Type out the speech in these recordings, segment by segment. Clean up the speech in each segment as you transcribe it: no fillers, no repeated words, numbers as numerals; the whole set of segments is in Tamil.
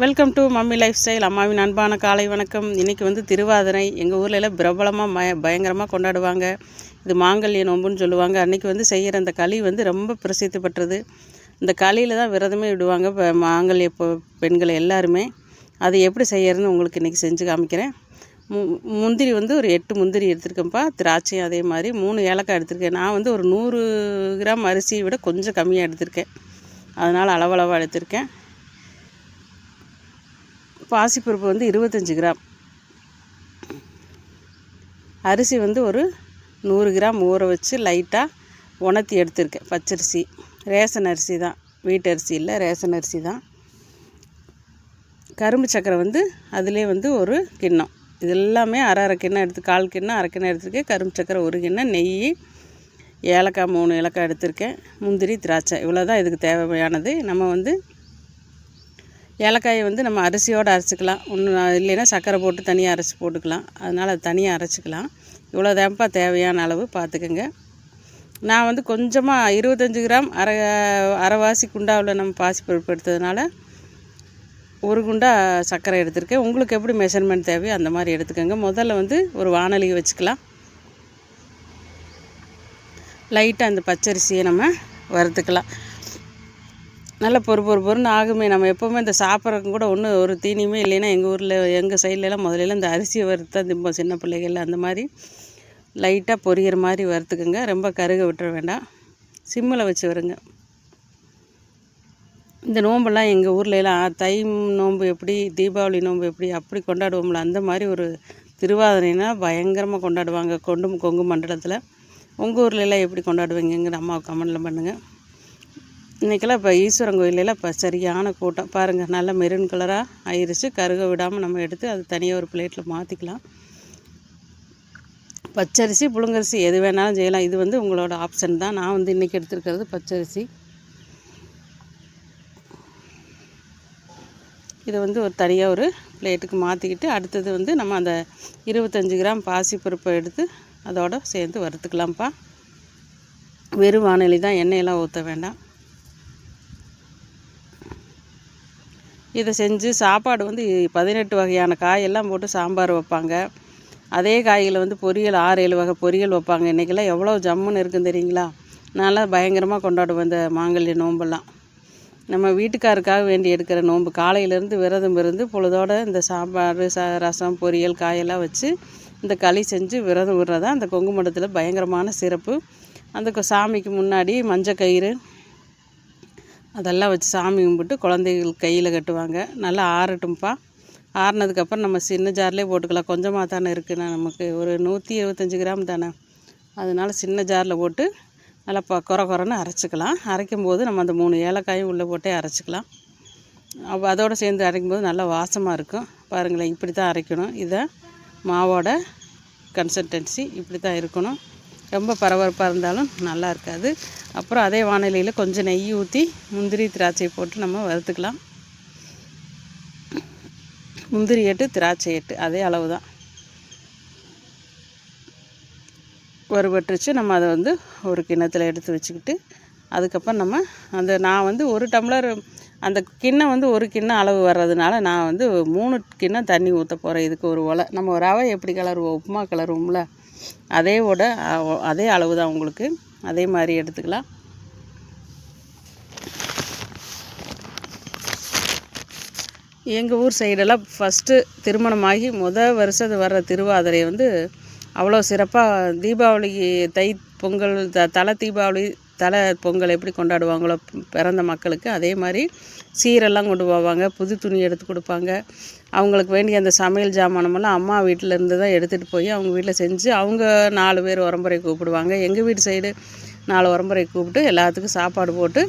Welcome to mummy life style. அம்மாவின் அன்பான காலை வணக்கம். இன்றைக்கி வந்து திருவாதிரை எங்கள் ஊரில் எல்லாம் பிரபலமாக பயங்கரமாக கொண்டாடுவாங்க. இது மாங்கல்ய நோம்புன்னு சொல்லுவாங்க. அன்றைக்கி வந்து செய்கிற அந்த களி வந்து ரொம்ப பிரசித்தி பெற்றது. இந்த களியில் தான் விரதமே விடுவாங்க இப்போ மாங்கல்ய பெண்கள் எல்லாருமே. அது எப்படி செய்யறதுன்னு உங்களுக்கு இன்றைக்கி செஞ்சு காமிக்கிறேன். முந்திரி வந்து ஒரு 8 முந்திரி எடுத்துருக்கேன்ப்பா. திராட்சையும் அதே மாதிரி 3 ஏலக்காய் எடுத்திருக்கேன். நான் வந்து ஒரு 100 கிராம் அரிசியை விட கொஞ்சம் கம்மியாக எடுத்திருக்கேன், அதனால் அளவளவாக எடுத்திருக்கேன். பாசிப்பருப்பு வந்து 25 கிராம், அரிசி வந்து ஒரு 100 கிராம் ஊற வச்சு லைட்டாக உணர்த்தி எடுத்திருக்கேன். பச்சரிசி, ரேஷன் அரிசி தான், வீட்டு அரிசி இல்லை, ரேஷன் அரிசி தான். கரும்பு சக்கரை வந்து அதிலே வந்து ஒரு கிண்ணம். இது எல்லாமே அரை கிண்ணம் எடுத்து, 1/4 கிண்ணம், அரை கிண்ணம் எடுத்திருக்கேன். கரும்பு சக்கரை 1 கிண்ணம், நெய், ஏலக்காய் 3 ஏலக்காய் எடுத்திருக்கேன், முந்திரி, திராட்சை, இவ்வளோ தான் இதுக்கு தேவையானது. நம்ம வந்து ஏலக்காயை வந்து நம்ம அரிசியோடு அரைச்சிக்கலாம், ஒன்று இல்லைன்னா சர்க்கரை போட்டு தனியாக அரைச்சி போட்டுக்கலாம். அதனால் அது தனியாக அரைச்சிக்கலாம். இவ்வளோ தான்ப்பா தேவையான அளவு பார்த்துக்கோங்க. நான் வந்து கொஞ்சமாக 25 கிராம் அரைவாசி குண்டாவில் நம்ம பாசிப்பருப்பு எடுத்ததுனால 1 குண்டா சர்க்கரை எடுத்திருக்கேன். உங்களுக்கு எப்படி மெஷர்மெண்ட் தேவையோ அந்த மாதிரி எடுத்துக்கோங்க. முதல்ல வந்து ஒரு வானொலியை வச்சுக்கலாம். லைட்டாக அந்த பச்சரிசியை நம்ம வறுத்துக்கலாம். நல்லா பொறுன்னு ஆகுமே. நம்ம எப்போவுமே இந்த சாப்பிட்றதுக்கு கூட ஒரு தீனியுமே இல்லைன்னா எங்கள் சைட்லலாம் முதல்ல இந்த அரிசியை வறுத்து தான் திம்போம், சின்ன பிள்ளைகள். அந்த மாதிரி லைட்டாக பொரியிற மாதிரி வறுத்துக்குங்க. ரொம்ப கருக விட்டுற வேண்டாம், சிம்மில் வச்சு வருங்க. இந்த நோம்பெல்லாம் எங்கள் ஊர்லலாம் தை நோன்பு எப்படி, தீபாவளி நோன்பு எப்படி அப்படி கொண்டாடுவோம்ல, அந்த மாதிரி ஒரு திருவாதிரைனா பயங்கரமாக கொண்டாடுவாங்க கொங்கு மண்டலத்தில். உங்கள் ஊர்லலாம் எப்படி கொண்டாடுவீங்கங்கிற அம்மாவுக்கு கமெண்டில் பண்ணுங்கள். இன்றைக்கெல்லாம் இப்போ ஈஸ்வரன் கோயிலெல்லாம் இப்போ சரியான கூட்டம் பாருங்கள். நல்லா மெரூன் கலராக ஆயிடுச்சு. கருக விடாமல் நம்ம எடுத்து அது தனியாக ஒரு பிளேட்டில் மாற்றிக்கலாம். பச்சரிசி, புழுங்கரிசி எது வேணாலும் செய்யலாம். இது வந்து உங்களோட ஆப்ஷன் தான். நான் வந்து இன்றைக்கி எடுத்துருக்கிறது பச்சரிசி. இதை வந்து ஒரு தனியாக ஒரு பிளேட்டுக்கு மாற்றிக்கிட்டு, அடுத்தது வந்து நம்ம அந்த 25 கிராம் பாசிப்பருப்பை எடுத்து அதோடு சேர்ந்து வறுத்துக்கலாம்ப்பா. வெறும் வானொலி தான், எண்ணெயெல்லாம் ஊற்ற வேண்டாம். இதை செஞ்சு சாப்பாடு வந்து 18 வகையான காயெல்லாம் போட்டு சாம்பார் வைப்பாங்க. அதே காய்களை வந்து பொரியல் 6-7 வகை பொரியல் வைப்பாங்க. இன்றைக்கெல்லாம் எவ்வளோ ஜம்முன்னு இருக்குன்னு தெரியுங்களா. நல்லா பயங்கரமாக கொண்டாடுவோம் இந்த மாங்கல்ய நோம்பெல்லாம். நம்ம வீட்டுக்காருக்காக வேண்டி எடுக்கிற நோன்பு. காலையிலேருந்து விரதம் இருந்து பொழுதோடு இந்த சாம்பார், ரசம், பொரியல், காயெல்லாம் வச்சு இந்த களி செஞ்சு விரதம் விடுறதா அந்த கொங்கு மண்டலத்தில் பயங்கரமான சிறப்பு. அந்த சாமிக்கு முன்னாடி மஞ்சள் கயிறு அதெல்லாம் வச்சு சாமி கும்பிட்டு குழந்தைகள் கையில் கட்டுவாங்க. நல்லா ஆறட்டும்ப்பா. ஆறினதுக்கப்புறம் நம்ம சின்ன ஜார்லேயே போட்டுக்கலாம். கொஞ்சமாக தானே இருக்குண்ணா, நமக்கு ஒரு 125 கிராம் தானே, அதனால் சின்ன ஜாரில் போட்டு நல்லா கொரன்னு அரைச்சிக்கலாம். அரைக்கும்போது நம்ம அந்த 3 ஏலக்காயும் உள்ளே போட்டே அரைச்சிக்கலாம். அதோடு சேர்ந்து அரைக்கும்போது நல்லா வாசமாக இருக்கும். பாருங்களேன், இப்படி தான் அரைக்கணும். இதை மாவோட கன்சிஸ்டன்சி இப்படி தான் இருக்கணும். ரொம்ப பரபரப்பாக இருந்தாலும் நல்லா இருக்காது. அப்புறம் அதே வானிலையில் கொஞ்சம் நெய் ஊற்றி முந்திரி, திராட்சை போட்டு நம்ம வறுத்துக்கலாம். முந்திரி 8, திராட்சை 8, அதே அளவு தான் வறுபட்டுருச்சு. நம்ம அதை வந்து ஒரு கிண்ணத்தில் எடுத்து வச்சுக்கிட்டு, அதுக்கப்புறம் நம்ம நான் வந்து 1 டம்ளர் அந்த கிண்ணம் வந்து 1 கிண்ணம் அளவு வர்றதுனால நான் வந்து 3 கிண்ணம் தண்ணி ஊற்ற போகிறேன். இதுக்கு ஒரு ஒலை. நம்ம ரவை எப்படி கலருவோம், உப்புமா கலருவோம்ல, அதே அளவு தான் உங்களுக்கு. அதே மாதிரி எடுத்துக்கலாம். எங்கள் ஊர் சைடெல்லாம் ஃபஸ்ட்டு திருமணமாகி வருஷத்து வர்ற திருவாதிரை வந்து அவ்வளோ சிறப்பாக தீபாவளிக்கு தை பொங்கல் தலை பொங்கல் எப்படி கொண்டாடுவாங்களோ பிறந்த மக்களுக்கு, அதே மாதிரி சீரெல்லாம் கொண்டு போவாங்க, புது துணி எடுத்து கொடுப்பாங்க. அவங்களுக்கு வேண்டிய அந்த சமையல் ஜாமானமெல்லாம் அம்மா வீட்டில் இருந்து தான் எடுத்துகிட்டு போய் அவங்க வீட்டில் செஞ்சு அவங்க 4 பேர் உறம்புறை கூப்பிடுவாங்க. எங்கள் வீட்டு சைடு 4 உறம்புறை கூப்பிட்டு எல்லாத்துக்கும் சாப்பாடு போட்டு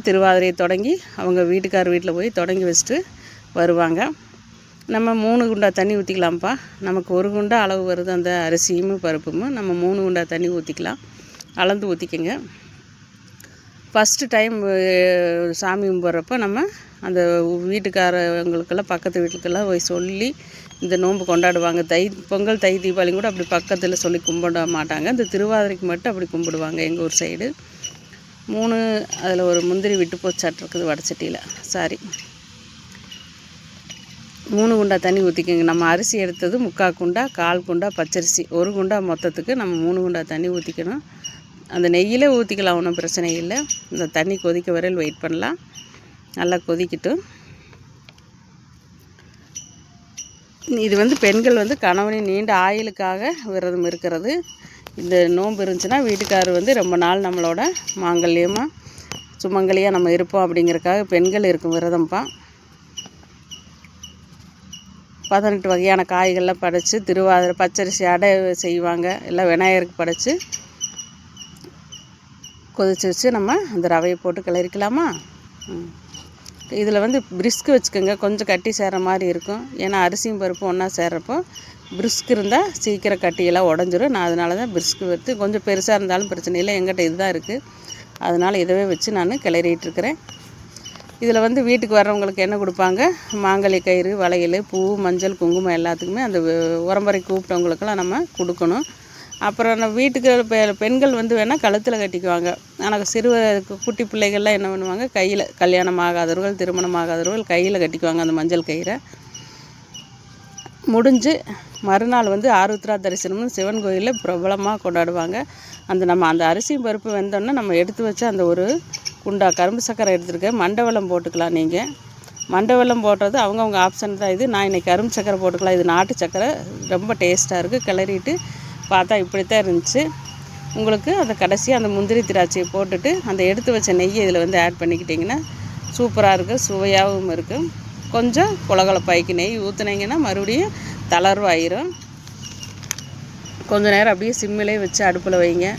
திருவாதிரையை தொடங்கி அவங்க வீட்டுக்கார் வீட்டில் போய் தொடங்கி வச்சுட்டு வருவாங்க. நம்ம 3 குண்டா தண்ணி ஊற்றிக்கலாம்ப்பா. நமக்கு 1 குண்டா அளவு வருது அந்த அரிசியும் பருப்பும். நம்ம 3 குண்டா தண்ணி ஊற்றிக்கலாம். அளந்து ஊற்றிக்கங்க. ஃபஸ்ட்டு டைம் சாமி கும்பிட்றப்போ நம்ம அந்த வீட்டுக்காரவங்களுக்கெல்லாம் பக்கத்து வீட்டுக்கெல்லாம் போய் சொல்லி இந்த நோன்பு கொண்டாடுவாங்க. பொங்கல், தை, தீபாவளியும் கூட அப்படி பக்கத்தில் சொல்லி கும்பிட மாட்டாங்க. இந்த திருவாதிரைக்கு மட்டும் அப்படி கும்பிடுவாங்க எங்கள் ஊர் சைடு. 3 அதில் ஒரு முந்திரி விட்டு போச்சாட்டிருக்குது வடச்சட்டியில், சாரி. 3 குண்டா தண்ணி ஊற்றிக்கோங்க. நம்ம அரிசி எடுத்தது 3/4 குண்டா, 1/4 குண்டா பச்சரிசி, 1 குண்டா மொத்தத்துக்கு நம்ம 3 குண்டா தண்ணி ஊற்றிக்கணும். அந்த நெய்யிலே ஊற்றிக்கலாம், ஒன்றும் பிரச்சனை இல்லை. இந்த தண்ணி கொதிக்க வரையில் வெயிட் பண்ணலாம். நல்லா கொதிக்கட்டும். இது வந்து பெண்கள் வந்து கணவனின் நீண்ட ஆயுளுக்காக விரதம் இருக்கிறது. இந்த நோன்பு இருந்துச்சுன்னா வீட்டுக்காரர் வந்து ரொம்ப நாள் நம்மளோட மாங்கல்யமாக சுமங்கலியாக நம்ம இருப்போம் அப்படிங்கிறக்காக பெண்கள் இருக்கும் விரதம்ப்பா. 18 வகையான காய்கள்லாம் படைச்சி திருவாதிரை பச்சரிசி அடை செய்வாங்க. எல்லாம் விநாயகருக்கு படைச்சி கொதிச்சு வச்சு நம்ம அந்த ரவையை போட்டு கிளறிக்கலாமா. இதில் வந்து பிரிஸ்க்கு வச்சுக்கோங்க. கொஞ்சம் கட்டி சேர்கிற மாதிரி இருக்கும். ஏன்னா அரிசியும் பருப்பும் ஒன்றா சேர்றப்போ பிரிஸ்க் இருந்தால் சீக்கிரம் கட்டியெல்லாம் உடஞ்சிரும். நான் அதனால தான் பிரிஸ்க்கு வைத்து, கொஞ்சம் பெருசாக இருந்தாலும் பிரச்சனை இல்லை, எங்கிட்ட இதுதான் இருக்குது. அதனால் இதவே வச்சு நான் கிளறிட்டுருக்கிறேன். இதில் வந்து வீட்டுக்கு வர்றவங்களுக்கு என்ன கொடுப்பாங்க, மாங்கல்ய கயிறு, வளையல், பூ, மஞ்சள், குங்குமம் எல்லாத்துக்குமே அந்த உரம்பரை கூப்பிட்டவங்களுக்கெல்லாம் நம்ம கொடுக்கணும். அப்புறம் நம்ம வீட்டுக்கு பெண்கள் வந்து வேணால் கழுத்தில் கட்டிக்குவாங்க. ஆனால் குட்டி பிள்ளைகள்லாம் என்ன பண்ணுவாங்க, கையில், கல்யாணம் ஆகாதவர்கள், திருமணம் ஆகாதவர்கள் கையில் கட்டிக்குவாங்க அந்த மஞ்சள் கயிறை. முடிஞ்சு மறுநாள் வந்து ஆருத்ரா தரிசனம்னு சிவன் கோயிலில் பிரபலமாக கொண்டாடுவாங்க. அந்த அரிசியும் பருப்பு வெந்தோன்னா நம்ம எடுத்து வச்ச அந்த ஒரு குண்டா கரும்பு சக்கரை எடுத்துருக்கேன். மண்டவெல்லம் போட்டுக்கலாம். நீங்கள் மண்டவெல்லம் போடுறது அவங்கவுங்க ஆப்ஷன் தான். இது நான் இன்றைக்கி கரும்பு சக்கரை போட்டுக்கலாம். இது நாட்டு சக்கரை, ரொம்ப டேஸ்ட்டாக இருக்குது. கிளறிட்டு பார்த்தா இப்படித்தான் இருந்துச்சு. உங்களுக்கு அந்த கடைசியாக அந்த முந்திரி திராட்சையை போட்டுட்டு அந்த எடுத்து வச்ச நெய்யை இதில் வந்து ஆட் பண்ணிக்கிட்டிங்கன்னா சூப்பராக இருக்குது, சுவையாகவும் இருக்குது. கொஞ்சம் குளகுளப்பாய்க்கு நெய் ஊற்றுனீங்கன்னா மறுபடியும் தளர்வாயிரும். கொஞ்சம் நேரம் அப்படியே சிம்மிலே வச்சு அடுப்பில் வைங்க.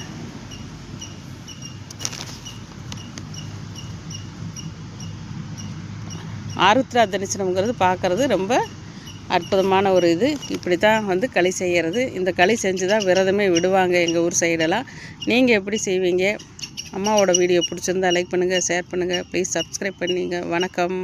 ஆருத்ரா தரிசனம்ங்கிறது பார்க்குறது ரொம்ப அற்புதமான ஒரு இது. இப்படி தான் வந்து களி செய்கிறது. இந்த களி செஞ்சு தான் விரதமே விடுவாங்க எங்கள் ஊர் சைடெல்லாம். நீங்கள் எப்படி செய்வீங்க? அம்மாவோட வீடியோ பிடிச்சிருந்தா லைக் பண்ணுங்கள், ஷேர் பண்ணுங்கள், ப்ளீஸ் சப்ஸ்கிரைப் பண்ணிங்க. வணக்கம்.